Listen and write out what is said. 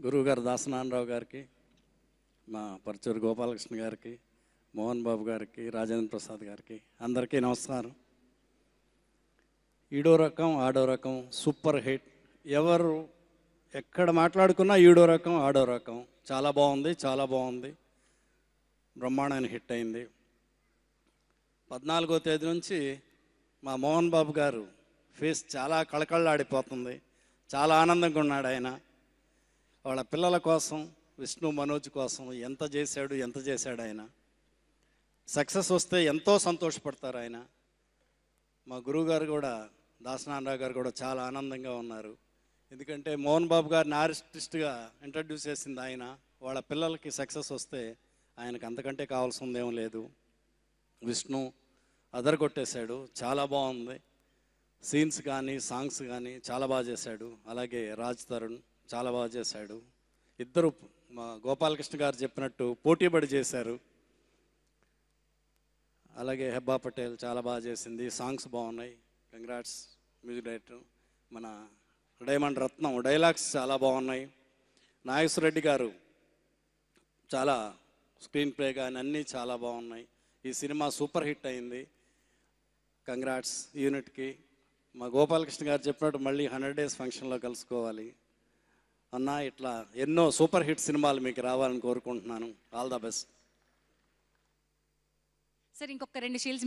గురువుగారు దాసనారాయణరావు గారికి, మా పరచూరు గోపాలకృష్ణ గారికి, మోహన్ బాబు గారికి, రాజేంద్ర ప్రసాద్ గారికి అందరికీ నమస్కారం. ఈడో రకం ఆడో రకం సూపర్ హిట్. ఎవరు ఎక్కడ మాట్లాడుకున్నా ఈడో రకం ఆడో రకం చాలా బాగుంది, చాలా బాగుంది, బ్రహ్మాండమైన హిట్ అయింది. 14వ తేదీ నుంచి మా మోహన్ బాబు గారు ఫేస్ చాలా కళకళలాడిపోతుంది. చాలా ఆనందంగా ఉన్నాడు ఆయన. వాళ్ళ పిల్లల కోసం, విష్ణు మనోజ్ కోసం ఎంత చేశాడు ఆయన. సక్సెస్ వస్తే ఎంతో సంతోషపడతారు ఆయన. మా గురువుగారు కూడా, దాసనారాయణరావు గారు కూడా చాలా ఆనందంగా ఉన్నారు. ఎందుకంటే మోహన్ బాబు గారిని ఆర్టిస్ట్గా ఇంట్రడ్యూస్ చేసింది ఆయన. వాళ్ళ పిల్లలకి సక్సెస్ వస్తే ఆయనకు అంతకంటే కావాల్సిందేం లేదు. విష్ణు అదరగొట్టేశాడు, చాలా బాగుంది. సీన్స్ కానీ సాంగ్స్ కానీ చాలా బాగా చేశాడు. అలాగే రాజ్ తరుణ్ చాలా బాగా చేశాడు. ఇద్దరు మా గోపాలకృష్ణ గారు చెప్పినట్టు పోటీపడి చేశారు. అలాగే హెబ్బా పటేల్ చాలా బాగా చేసింది. సాంగ్స్ బాగున్నాయి. Congrats music director. మన డైమండ్ రత్నం డైలాగ్స్ చాలా బాగున్నాయి. నాగేశ్వరరెడ్డి గారు చాలా స్క్రీన్ ప్లే కానీ అన్నీ చాలా బాగున్నాయి. ఈ సినిమా సూపర్ హిట్ అయింది. కంగ్రాట్స్ యూనిట్కి. మా గోపాలకృష్ణ గారు చెప్పినట్టు మళ్ళీ 100 days ఫంక్షన్లో కలుసుకోవాలి అన్న. ఇట్లా ఎన్నో సూపర్ హిట్ సినిమాలు మీకు రావాలని కోరుకుంటున్నాను. All the best sir. ఇంకొక 2 షీల్డ్స్